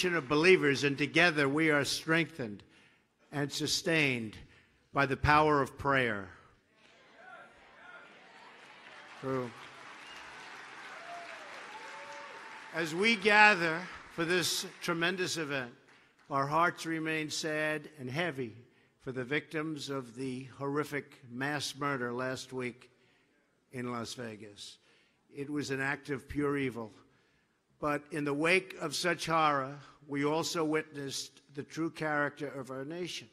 nation of believers, and together we are strengthened and sustained by the power of prayer. True. As we gather for this tremendous event, our hearts remain sad and heavy for the victims of the horrific mass murder last week in Las Vegas. It was an act of pure evil. But in the wake of such horror, we also witnessed the true character of our nation.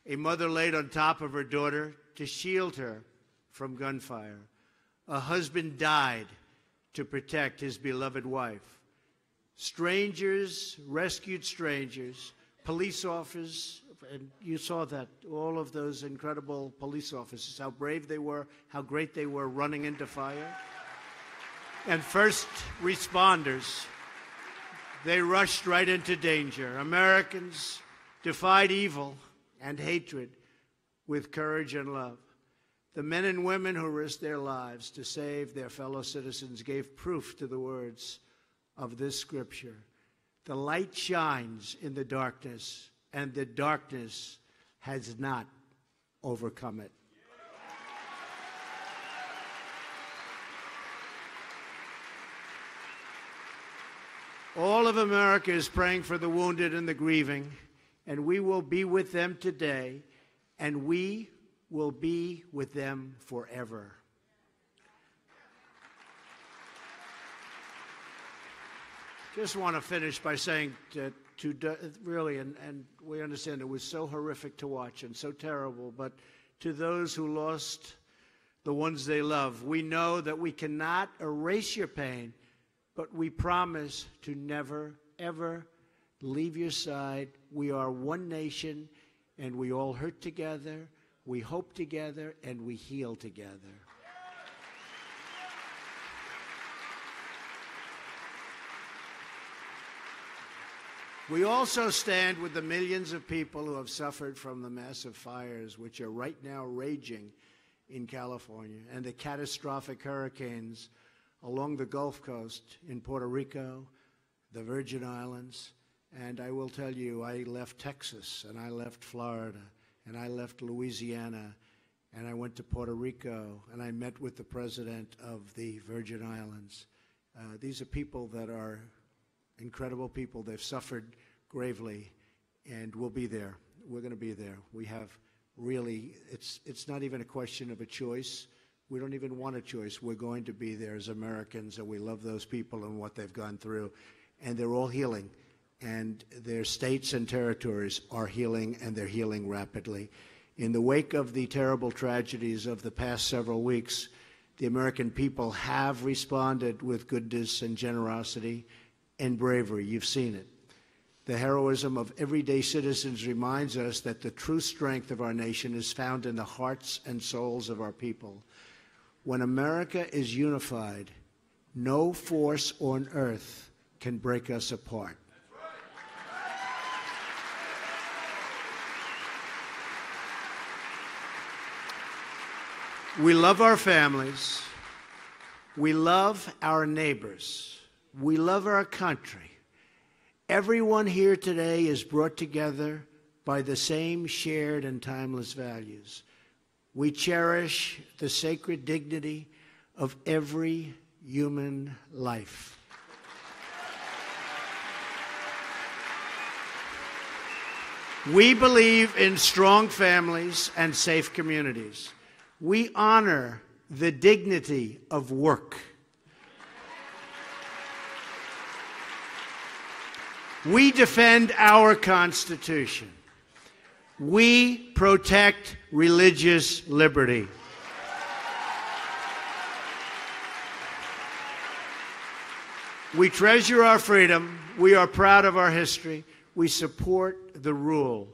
A mother laid on top of her daughter to shield her from gunfire. A husband died to protect his beloved wife. Strangers rescued strangers. Police officers, and you saw that, all of those incredible police officers, how brave they were, how great they were running into fire. And first responders, they rushed right into danger. Americans defied evil and hatred with courage and love. The men and women who risked their lives to save their fellow citizens gave proof to the words of this scripture. The light shines in the darkness, and the darkness has not overcome it. All of America is praying for the wounded and the grieving, and we will be with them today, and we will be with them forever. Just want to finish by saying really, and we understand it was so horrific to watch and so terrible, but to those who lost the ones they love, we know that we cannot erase your pain, but we promise to never, ever leave your side. We are one nation, and we all hurt together, we hope together, and we heal together. We also stand with the millions of people who have suffered from the massive fires which are right now raging in California, and the catastrophic hurricanes along the Gulf Coast in Puerto Rico, the Virgin Islands. And I will tell you, I left Texas, and I left Florida, and I left Louisiana, and I went to Puerto Rico, and I met with the president of the Virgin Islands. These are people that are incredible people. They've suffered gravely, and we'll be there. We're going to be there. We have really, it's not even a question of a choice. We don't even want a choice. We're going to be there as Americans, and we love those people and what they've gone through. And they're all healing, and their states and territories are healing, and they're healing rapidly. In the wake of the terrible tragedies of the past several weeks, the American people have responded with goodness and generosity and bravery. You've seen it. The heroism of everyday citizens reminds us that the true strength of our nation is found in the hearts and souls of our people. When America is unified, no force on earth can break us apart. We love our families. We love our neighbors. We love our country. Everyone here today is brought together by the same shared and timeless values. We cherish the sacred dignity of every human life. We believe in strong families and safe communities. We honor the dignity of work. We defend our Constitution. We protect religious liberty. We treasure our freedom. We are proud of our history. We support the rule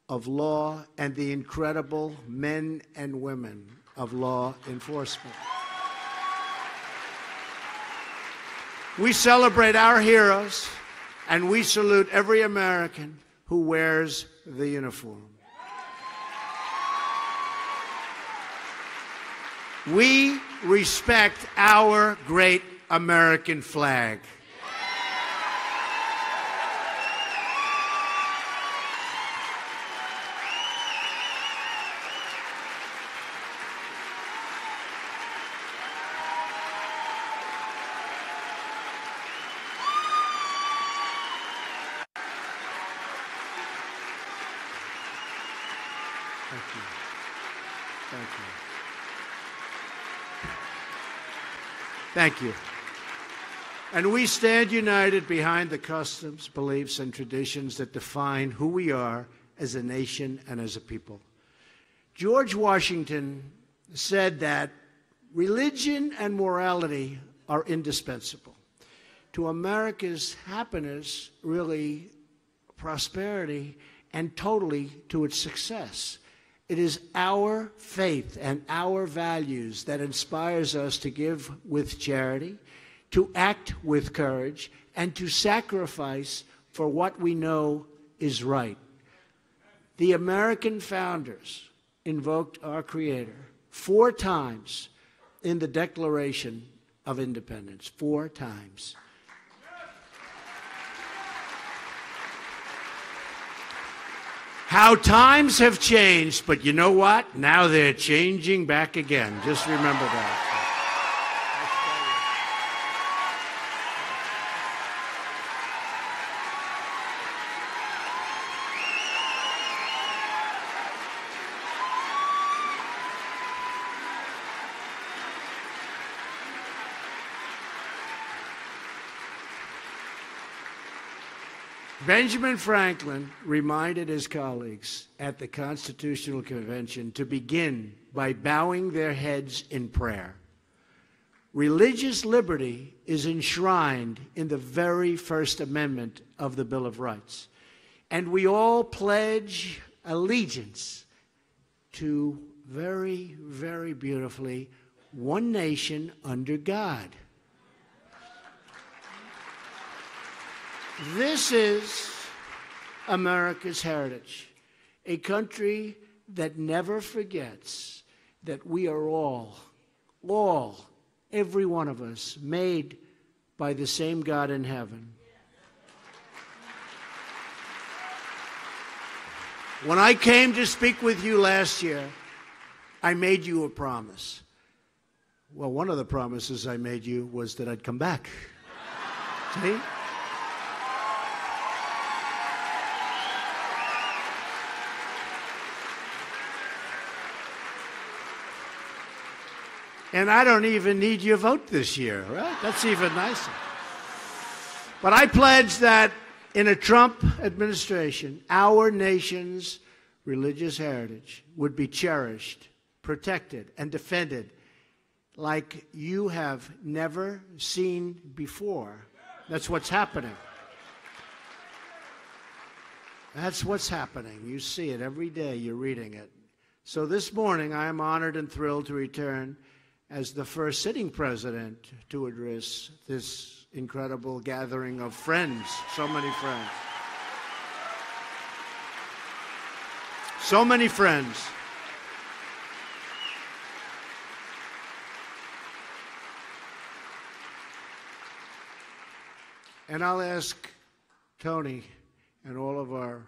of law and the incredible men and women of law enforcement. We celebrate our heroes, and we salute every American who wears the uniform. We respect our great American flag. Thank you. Thank you. Thank you. And we stand united behind the customs, beliefs, and traditions that define who we are as a nation and as a people. George Washington said that religion and morality are indispensable to America's happiness, really prosperity, and totally to its success. It is our faith and our values that inspires us to give with charity, to act with courage, and to sacrifice for what we know is right. The American founders invoked our Creator 4 times in the Declaration of Independence, 4 times. How times have changed, but you know what? Now they're changing back again. Just remember that. Benjamin Franklin reminded his colleagues at the Constitutional Convention to begin by bowing their heads in prayer. Religious liberty is enshrined in the very First Amendment of the Bill of Rights, and we all pledge allegiance to very, very beautifully, one nation under God. This is America's heritage, a country that never forgets that we are all, every one of us, made by the same God in heaven. When I came to speak with you last year, I made you a promise. Well, one of the promises I made you was that I'd come back. See? And I don't even need your vote this year, right? That's even nicer. But I pledge that in a Trump administration, our nation's religious heritage would be cherished, protected, and defended like you have never seen before. That's what's happening. That's what's happening. You see it every day. You're reading it. So this morning, I am honored and thrilled to return as the first sitting president to address this incredible gathering of friends, so many friends. So many friends. And I'll ask Tony and all of our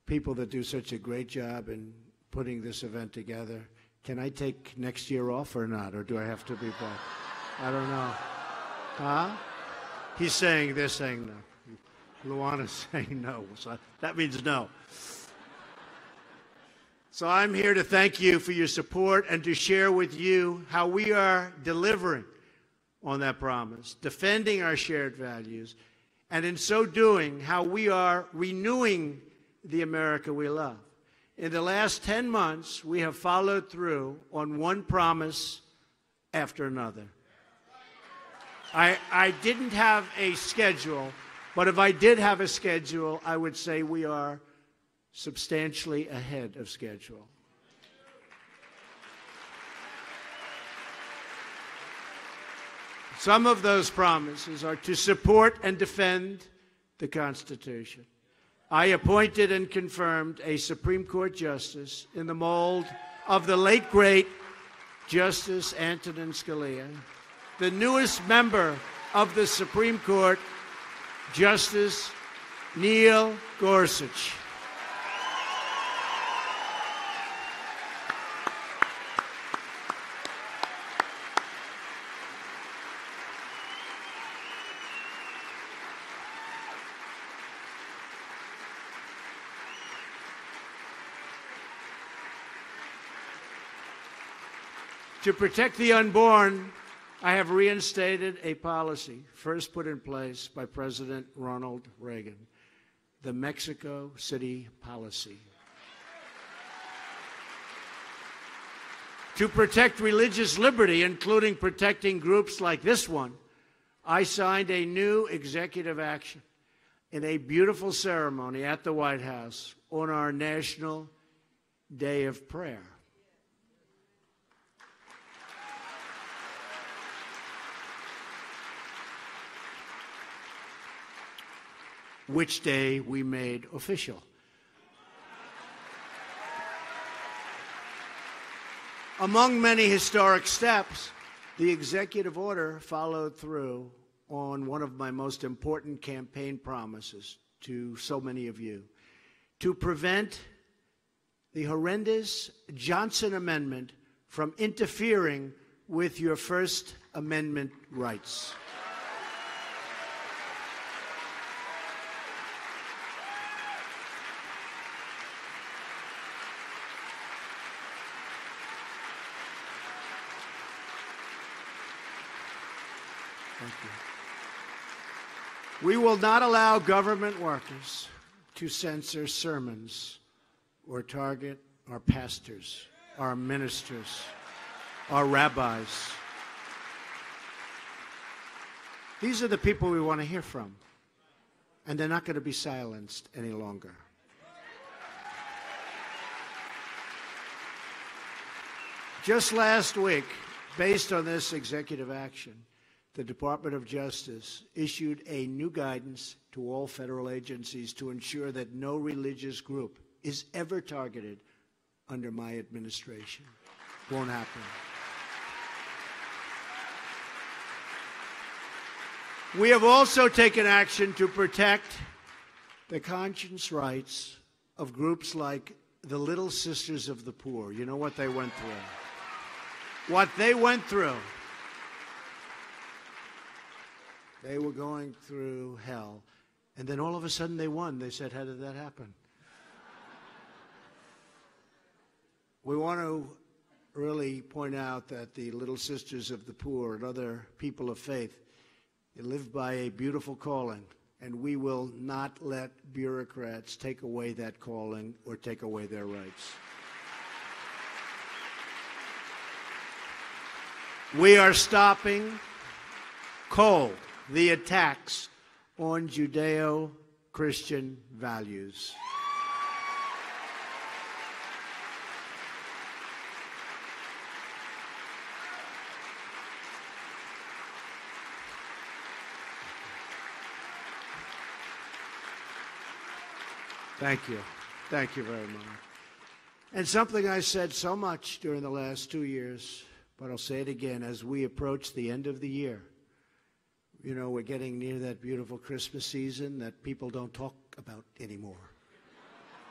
people that do such a great job in putting this event together, can I take next year off or not? Or do I have to be back? I don't know. Huh? They're saying no. Luana's saying no. So that means no. So I'm here to thank you for your support and to share with you how we are delivering on that promise, defending our shared values, and in so doing, how we are renewing the America we love. In the last 10 months, we have followed through on one promise after another. I didn't have a schedule, but if I did have a schedule, I would say we are substantially ahead of schedule. Some of those promises are to support and defend the Constitution. I appointed and confirmed a Supreme Court justice in the mold of the late, great Justice Antonin Scalia. The newest member of the Supreme Court, Justice Neil Gorsuch. To protect the unborn, I have reinstated a policy first put in place by President Ronald Reagan, the Mexico City policy. To protect religious liberty, including protecting groups like this one, I signed a new executive action in a beautiful ceremony at the White House on our National Day of Prayer. Which day we made official. Among many historic steps, the executive order followed through on one of my most important campaign promises to so many of you, to prevent the horrendous Johnson Amendment from interfering with your First Amendment rights. Thank you. We will not allow government workers to censor sermons or target our pastors, our ministers, our rabbis. These are the people we want to hear from, and they're not going to be silenced any longer. Just last week, based on this executive action, the Department of Justice issued a new guidance to all federal agencies to ensure that no religious group is ever targeted under my administration. Won't happen. We have also taken action to protect the conscience rights of groups like the Little Sisters of the Poor. You know what they went through. What they went through. They were going through hell. And then all of a sudden they won. They said, how did that happen? We want to really point out that the Little Sisters of the Poor and other people of faith, they live by a beautiful calling, and we will not let bureaucrats take away that calling or take away their rights. We are stopping cold the attacks on Judeo-Christian values. Thank you. Thank you very much. And something I said so much during the last 2 years, but I'll say it again as we approach the end of the year. You know, we're getting near that beautiful Christmas season that people don't talk about anymore.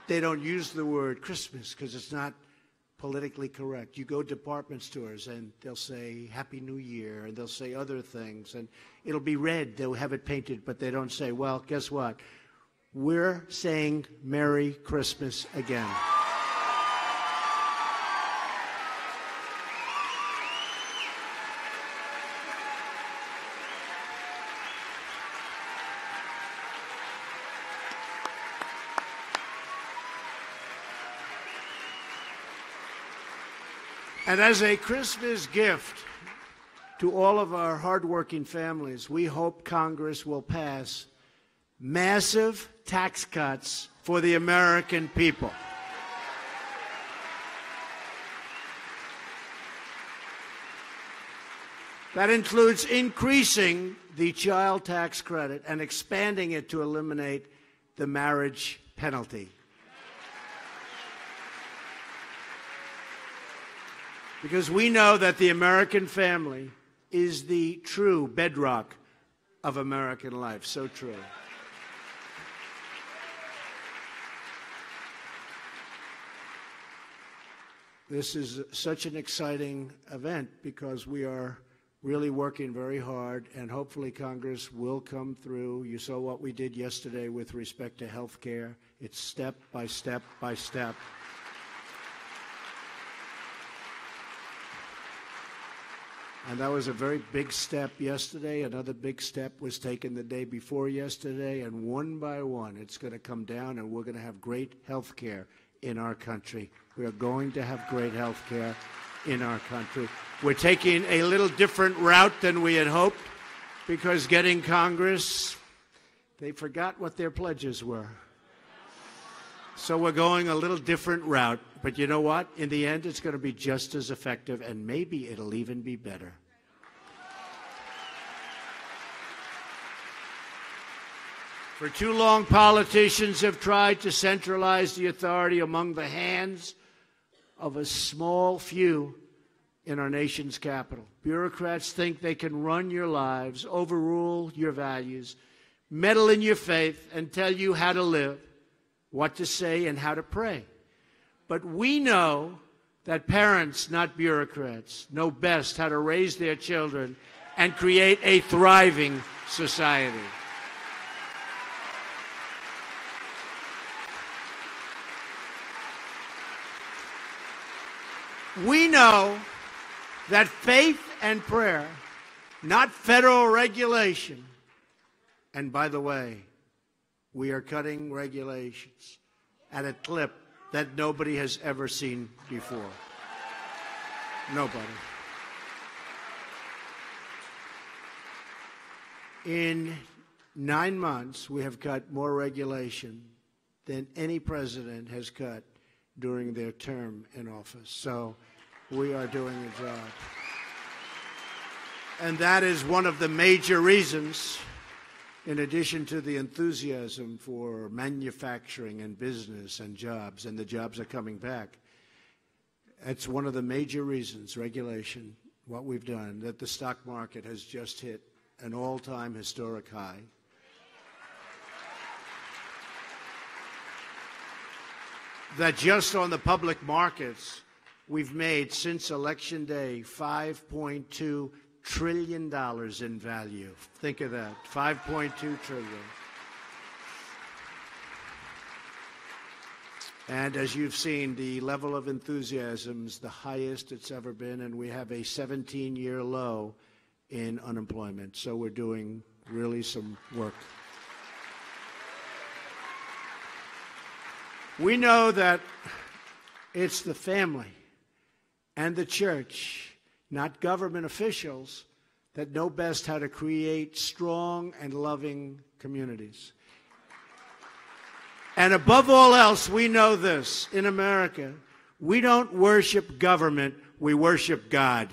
They don't use the word Christmas because it's not politically correct. You go to department stores and they'll say Happy New Year and they'll say other things and it'll be red. They'll have it painted, but they don't say, well, guess what? We're saying Merry Christmas again. And as a Christmas gift to all of our hardworking families, we hope Congress will pass massive tax cuts for the American people. That includes increasing the child tax credit and expanding it to eliminate the marriage penalty. Because we know that the American family is the true bedrock of American life. So true. This is such an exciting event because we are really working very hard, and hopefully Congress will come through. You saw what we did yesterday with respect to health care. It's step by step by step. And that was a very big step yesterday. Another big step was taken the day before yesterday. And one by one, it's going to come down, and we're going to have great health care in our country. We are going to have great health care in our country. We're taking a little different route than we had hoped, because getting Congress, they forgot what their pledges were. So we're going a little different route. But you know what? In the end, it's going to be just as effective, and maybe it'll even be better. For too long, politicians have tried to centralize the authority among the hands of a small few in our nation's capital. Bureaucrats think they can run your lives, overrule your values, meddle in your faith, and tell you how to live, what to say, and how to pray. But we know that parents, not bureaucrats, know best how to raise their children and create a thriving society. We know that faith and prayer, not federal regulation, and by the way, we are cutting regulations at a clip that nobody has ever seen before. Nobody. In 9 months, we have cut more regulation than any president has cut during their term in office. So we are doing a job. And that is one of the major reasons, in addition to the enthusiasm for manufacturing and business and jobs, and the jobs are coming back. That's one of the major reasons, regulation, what we've done, that the stock market has just hit an all-time historic high. That just on the public markets, we've made, since Election Day, $5.2 trillion in value. Think of that, $5.2 trillion. And as you've seen, the level of enthusiasm is the highest it's ever been, and we have a 17-year low in unemployment. So we're doing really some work. We know that it's the family and the church, not government officials, that know best how to create strong and loving communities. And above all else, we know this. In America, we don't worship government, we worship God.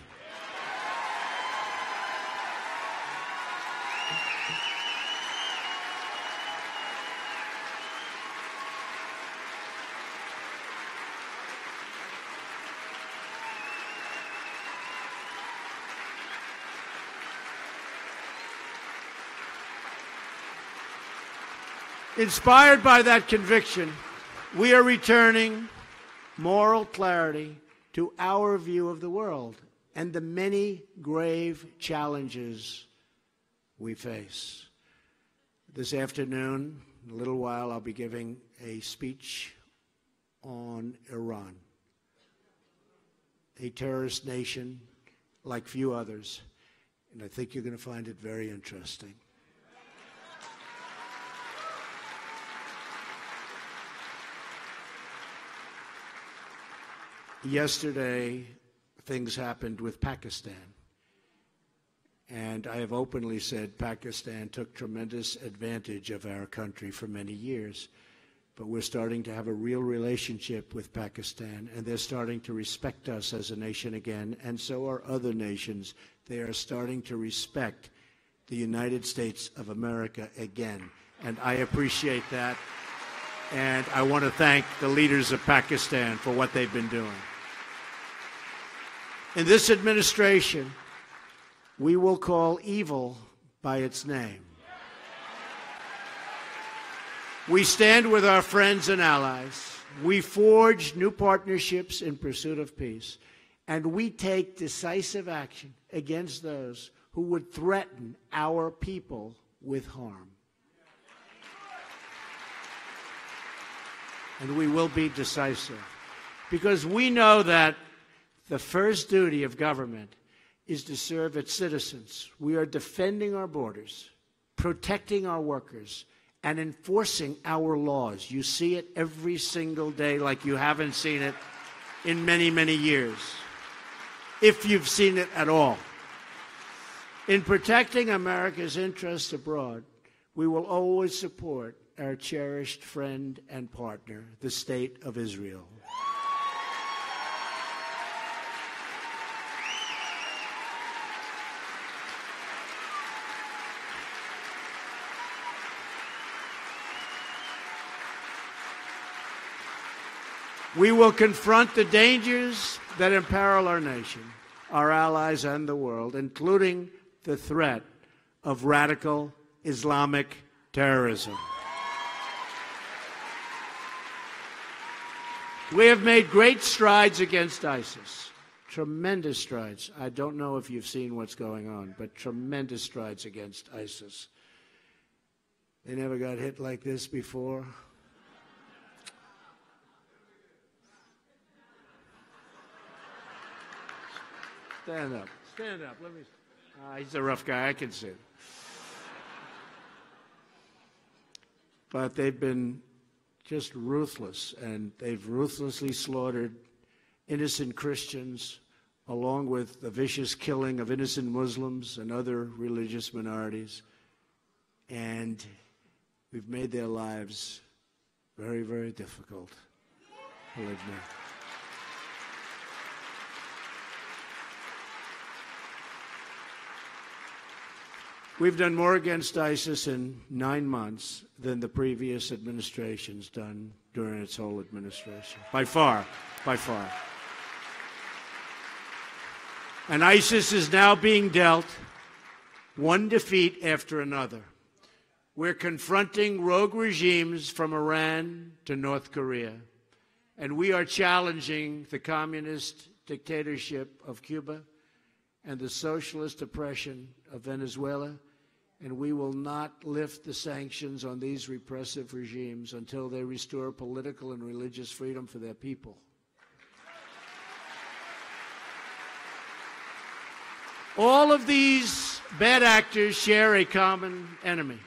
Inspired by that conviction, we are returning moral clarity to our view of the world and the many grave challenges we face. This afternoon, in a little while, I'll be giving a speech on Iran, a terrorist nation like few others, and I think you're going to find it very interesting. Yesterday, things happened with Pakistan. And I have openly said Pakistan took tremendous advantage of our country for many years. But we're starting to have a real relationship with Pakistan, and they're starting to respect us as a nation again, and so are other nations. They are starting to respect the United States of America again. And I appreciate that. And I want to thank the leaders of Pakistan for what they've been doing. In this administration, we will call evil by its name. We stand with our friends and allies. We forge new partnerships in pursuit of peace. And we take decisive action against those who would threaten our people with harm. And we will be decisive, because we know that the first duty of government is to serve its citizens. We are defending our borders, protecting our workers, and enforcing our laws. You see it every single day like you haven't seen it in many, many years, if you've seen it at all. In protecting America's interests abroad, we will always support our cherished friend and partner, the State of Israel. We will confront the dangers that imperil our nation, our allies, and the world, including the threat of radical Islamic terrorism. We have made great strides against ISIS, tremendous strides. I don't know if you've seen what's going on, but tremendous strides against ISIS. They never got hit like this before. Stand up. Stand up. Let me. He's a rough guy. I can see it. But they've been just ruthless, and they've ruthlessly slaughtered innocent Christians, along with the vicious killing of innocent Muslims and other religious minorities. And we've made their lives very, very difficult. Believe me. We've done more against ISIS in 9 months than the previous administration's done during its whole administration. By far, by far. And ISIS is now being dealt one defeat after another. We're confronting rogue regimes from Iran to North Korea, and we are challenging the communist dictatorship of Cuba and the socialist oppression of Venezuela, and we will not lift the sanctions on these repressive regimes until they restore political and religious freedom for their people. All of these bad actors share a common enemy,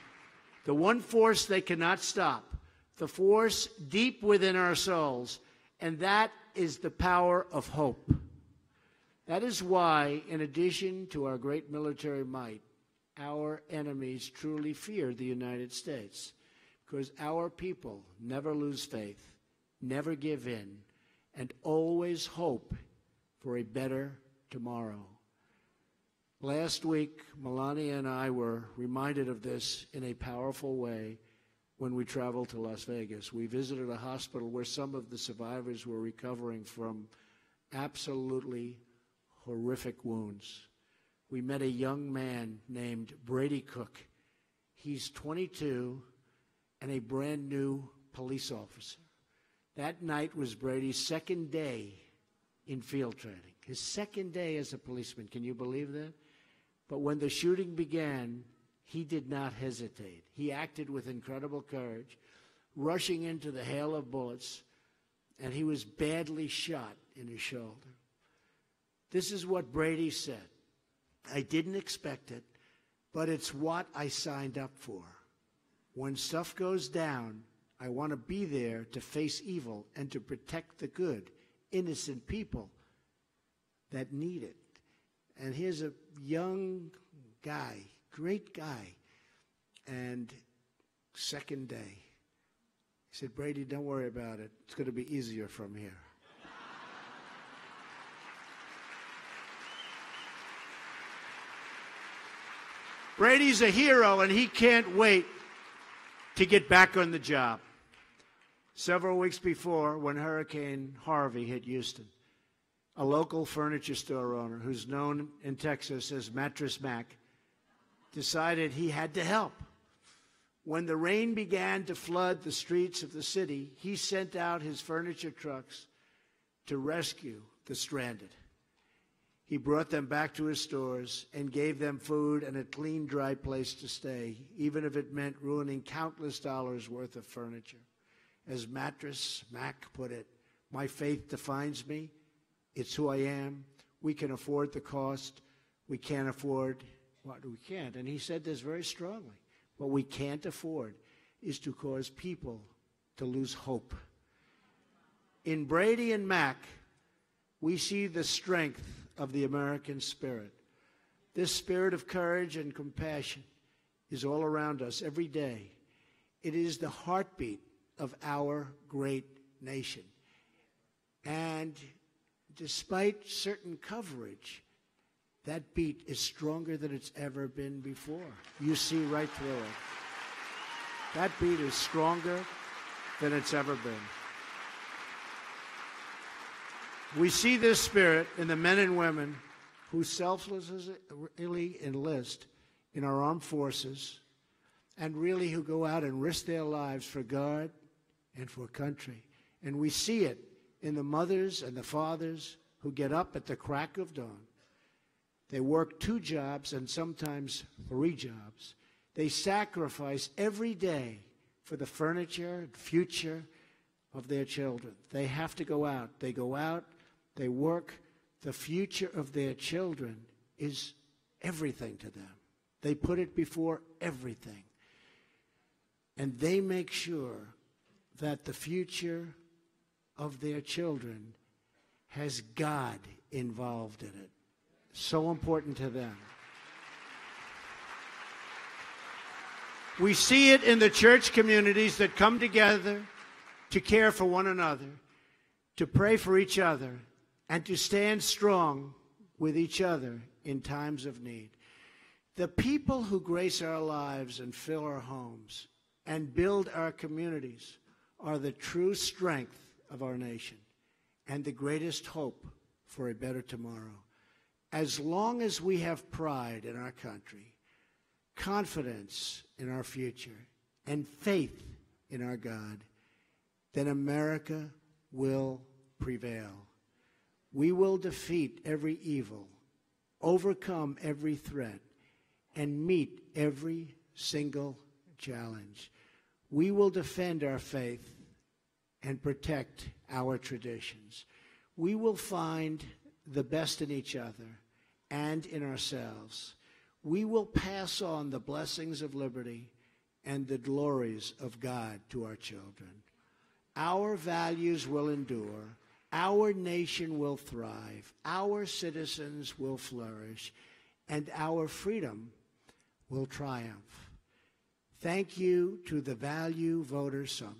the one force they cannot stop, the force deep within our souls, and that is the power of hope. That is why, in addition to our great military might, our enemies truly fear the United States, because our people never lose faith, never give in, and always hope for a better tomorrow. Last week, Melania and I were reminded of this in a powerful way when we traveled to Las Vegas. We visited a hospital where some of the survivors were recovering from absolutely horrific wounds. We met a young man named Brady Cook. He's 22 and a brand new police officer. That night was Brady's second day in field training, his second day as a policeman. Can you believe that? But when the shooting began, he did not hesitate. He acted with incredible courage, rushing into the hail of bullets, and he was badly shot in his shoulder. This is what Brady said. I didn't expect it, but it's what I signed up for. When stuff goes down, I want to be there to face evil and to protect the good, innocent people that need it. And here's a young guy, great guy, and second day. He said, Brady, don't worry about it. It's going to be easier from here. Brady's a hero, and he can't wait to get back on the job. Several weeks before, when Hurricane Harvey hit Houston, a local furniture store owner who's known in Texas as Mattress Mac decided he had to help. When the rain began to flood the streets of the city, he sent out his furniture trucks to rescue the stranded. He brought them back to his stores and gave them food and a clean, dry place to stay, even if it meant ruining countless dollars worth of furniture. As Mattress Mac put it, my faith defines me. It's who I am. We can afford the cost. we can't afford what we can't. And he said this very strongly. What we can't afford is to cause people to lose hope. In Brady and Mac, we see the strength of the American spirit. This spirit of courage and compassion is all around us every day. It is the heartbeat of our great nation. And despite certain coverage, that beat is stronger than it's ever been before. You see right through it. That beat is stronger than it's ever been. We see this spirit in the men and women who selflessly enlist in our armed forces and really who go out and risk their lives for God and for country. And we see it in the mothers and the fathers who get up at the crack of dawn. They work 2 jobs and sometimes 3 jobs. They sacrifice every day for the furniture and future of their children. They have to go out. They go out, they work. The future of their children is everything to them. They put it before everything. And they make sure that the future of their children has God involved in it. So important to them. We see it in the church communities that come together to care for one another, to pray for each other, and to stand strong with each other in times of need. The people who grace our lives and fill our homes and build our communities are the true strength of our nation and the greatest hope for a better tomorrow. As long as we have pride in our country, confidence in our future, and faith in our God, then America will prevail. We will defeat every evil, overcome every threat, and meet every single challenge. We will defend our faith and protect our traditions. We will find the best in each other and in ourselves. We will pass on the blessings of liberty and the glories of God to our children. Our values will endure. Our nation will thrive. Our citizens will flourish. And our freedom will triumph. Thank you to the Value Voter Summit.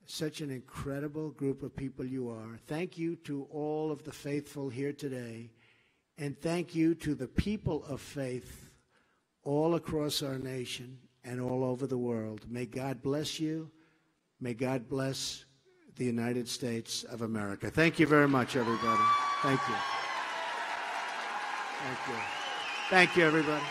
Such an incredible group of people you are. Thank you to all of the faithful here today. And thank you to the people of faith all across our nation and all over the world. May God bless you. May God bless the United States of America. Thank you very much, everybody. Thank you. Thank you. Thank you, everybody.